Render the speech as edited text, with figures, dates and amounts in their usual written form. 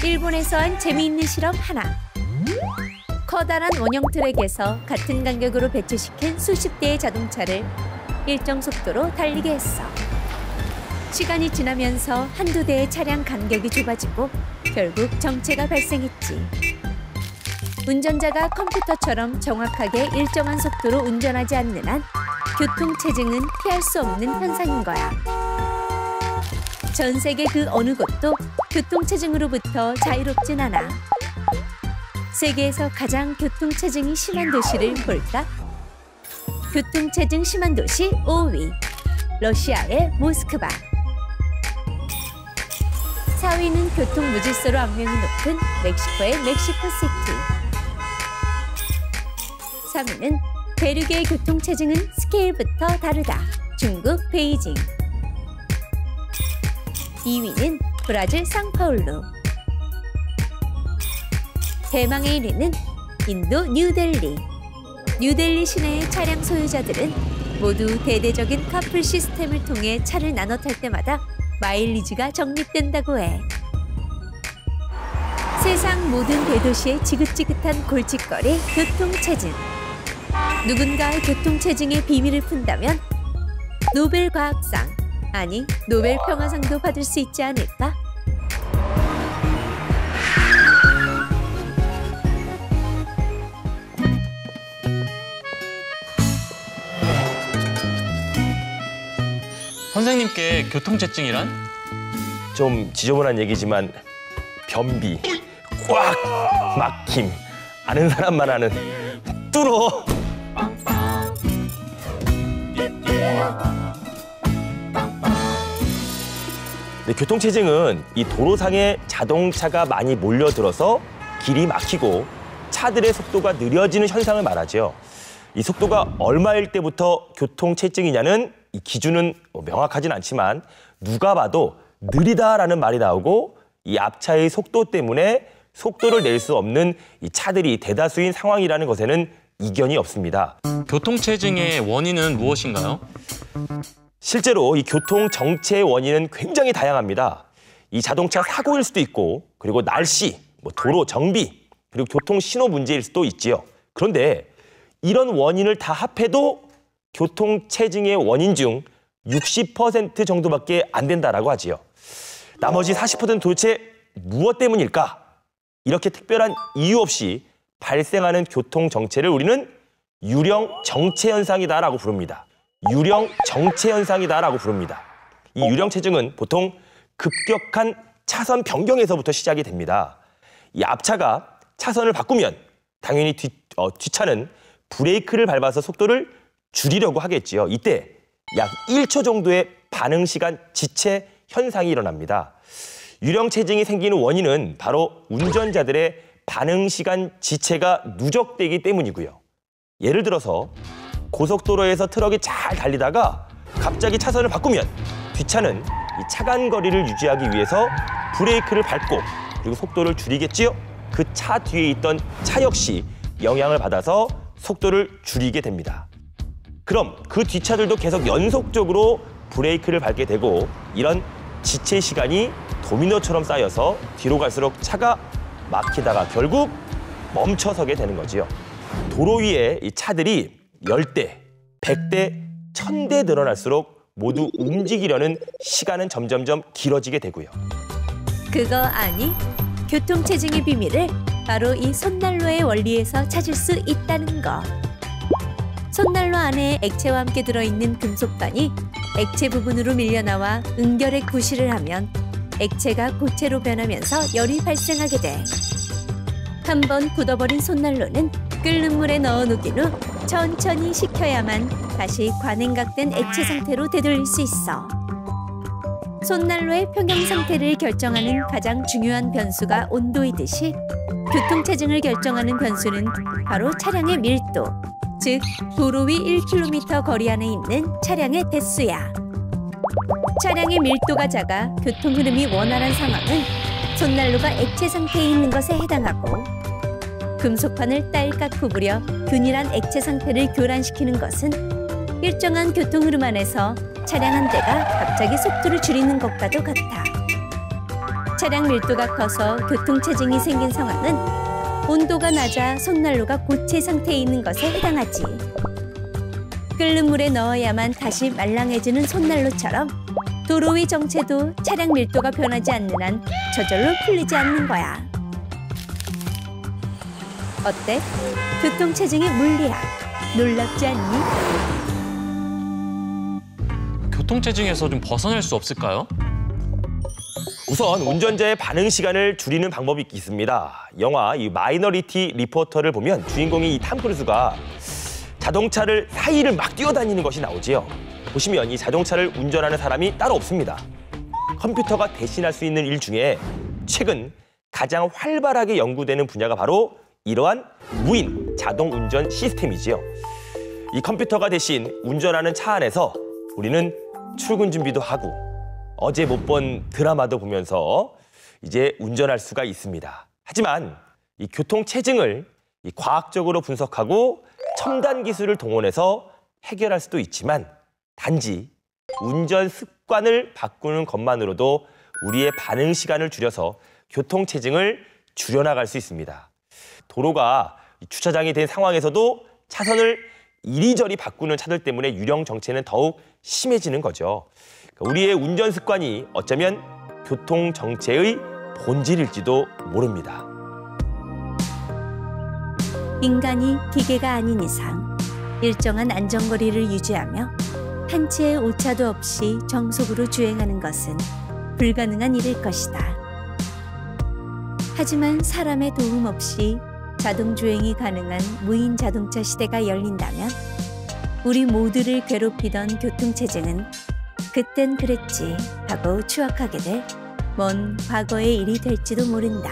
일본에서 한 재미있는 실험 하나. 커다란 원형 트랙에서 같은 간격으로 배치시킨 수십 대의 자동차를 일정 속도로 달리게 했어. 시간이 지나면서 한두 대의 차량 간격이 좁아지고 결국 정체가 발생했지. 운전자가 컴퓨터처럼 정확하게 일정한 속도로 운전하지 않는 한 교통체증은 피할 수 없는 현상인 거야. 전 세계 그 어느 곳도 교통체증으로부터 자유롭진 않아. 세계에서 가장 교통체증이 심한 도시를 볼까? 교통체증 심한 도시 5위, 러시아의 모스크바. 4위는 교통무질서로 악명이 높은 멕시코의 멕시코시티. 3위는 대륙의 교통체증은 스케일부터 다르다, 중국 베이징. 2위는 브라질 상파울루. 대망의 1위는 인도 뉴델리. 뉴델리 시내의 차량 소유자들은 모두 대대적인 카풀 시스템을 통해 차를 나눠 탈 때마다 마일리지가 적립된다고 해. 세상 모든 대도시의 지긋지긋한 골칫거리 교통체증. 누군가의 교통체증의 비밀을 푼다면 노벨 과학상, 아니 노벨 평화상도 받을 수 있지 않을까? 선생님께 교통체증이란? 좀 지저분한 얘기지만 변비, 꽉 막힘, 아는 사람만 아는 뚫어. 네, 교통체증은 이 도로상에 자동차가 많이 몰려들어서 길이 막히고 차들의 속도가 느려지는 현상을 말하죠. 이 속도가 얼마일 때부터 교통체증이냐는 이 기준은 명확하진 않지만 누가 봐도 느리다라는 말이 나오고 이 앞차의 속도 때문에 속도를 낼 수 없는 이 차들이 대다수인 상황이라는 것에는 이견이 없습니다. 교통체증의 원인은 무엇인가요? 실제로 이 교통 정체의 원인은 굉장히 다양합니다. 이 자동차 사고일 수도 있고, 그리고 날씨, 도로 정비, 그리고 교통 신호 문제일 수도 있지요. 그런데 이런 원인을 다 합해도 교통체증의 원인 중 60% 정도밖에 안 된다라고 하지요. 나머지 40%는 도대체 무엇 때문일까? 이렇게 특별한 이유 없이 발생하는 교통 정체를 우리는 유령 정체 현상이다라고 부릅니다. 유령 정체 현상이다라고 부릅니다. 이 유령 체증은 보통 급격한 차선 변경에서부터 시작이 됩니다. 이 앞차가 차선을 바꾸면 당연히 뒷차는 브레이크를 밟아서 속도를 줄이려고 하겠지요. 이때 약 1초 정도의 반응 시간 지체 현상이 일어납니다. 유령 체증이 생기는 원인은 바로 운전자들의 반응 시간 지체가 누적되기 때문이고요. 예를 들어서 고속도로에서 트럭이 잘 달리다가 갑자기 차선을 바꾸면 뒷차는 이 차간 거리를 유지하기 위해서 브레이크를 밟고 그리고 속도를 줄이겠지요. 그 차 뒤에 있던 차 역시 영향을 받아서 속도를 줄이게 됩니다. 그럼 그 뒷차들도 계속 연속적으로 브레이크를 밟게 되고 이런 지체 시간이 도미노처럼 쌓여서 뒤로 갈수록 차가 막히다가 결국 멈춰서게 되는 거지요. 도로 위에 이 차들이 10대, 100대, 1000대 늘어날수록 모두 움직이려는 시간은 점점점 길어지게 되고요. 그거 아니? 교통체증의 비밀을 바로 이 손난로의 원리에서 찾을 수 있다는 거. 손난로 안에 액체와 함께 들어있는 금속반이 액체 부분으로 밀려나와 응결에 구실을 하면 액체가 고체로 변하면서 열이 발생하게 돼. 한번 굳어버린 손난로는 끓는 물에 넣어 녹인 후 천천히 식혀야만 다시 관행각된 액체 상태로 되돌릴 수 있어. 손난로의 평형 상태를 결정하는 가장 중요한 변수가 온도이듯이 교통체증을 결정하는 변수는 바로 차량의 밀도, 즉 도로 위 1km 거리 안에 있는 차량의 대수야. 차량의 밀도가 작아 교통 흐름이 원활한 상황은 손난로가 액체 상태에 있는 것에 해당하고, 금속판을 딸깍 구부려 균일한 액체 상태를 교란시키는 것은 일정한 교통 흐름 안에서 차량 한 대가 갑자기 속도를 줄이는 것과도 같아. 차량 밀도가 커서 교통체증이 생긴 상황은 온도가 낮아 손난로가 고체 상태에 있는 것에 해당하지. 끓는 물에 넣어야만 다시 말랑해지는 손난로처럼 도로 위 정체도 차량 밀도가 변하지 않는 한 저절로 풀리지 않는 거야. 어때? 교통체증의 물리학 놀랍지 않니? 교통체증에서 좀 벗어날 수 없을까요? 우선 운전자의 반응 시간을 줄이는 방법이 있습니다. 영화 이 마이너리티 리포터를 보면 주인공이 이 탐 크루즈가 자동차를 사이를 막 뛰어다니는 것이 나오지요. 보시면 이 자동차를 운전하는 사람이 따로 없습니다. 컴퓨터가 대신할 수 있는 일 중에 최근 가장 활발하게 연구되는 분야가 바로 이러한 무인 자동 운전 시스템이지요. 이 컴퓨터가 대신 운전하는 차 안에서 우리는 출근 준비도 하고 어제 못 본 드라마도 보면서 이제 운전할 수가 있습니다. 하지만 이 교통체증을 이 과학적으로 분석하고 첨단 기술을 동원해서 해결할 수도 있지만 단지 운전 습관을 바꾸는 것만으로도 우리의 반응 시간을 줄여서 교통체증을 줄여나갈 수 있습니다. 도로가 주차장이 된 상황에서도 차선을 이리저리 바꾸는 차들 때문에 유령 정체는 더욱 심해지는 거죠. 우리의 운전 습관이 어쩌면 교통 정체의 본질일지도 모릅니다. 인간이 기계가 아닌 이상 일정한 안전거리를 유지하며 한치의 오차도 없이 정속으로 주행하는 것은 불가능한 일일 것이다. 하지만 사람의 도움 없이 자동주행이 가능한 무인 자동차 시대가 열린다면 우리 모두를 괴롭히던 교통체증은 그땐 그랬지 하고 추억하게 될 먼 과거의 일이 될지도 모른다.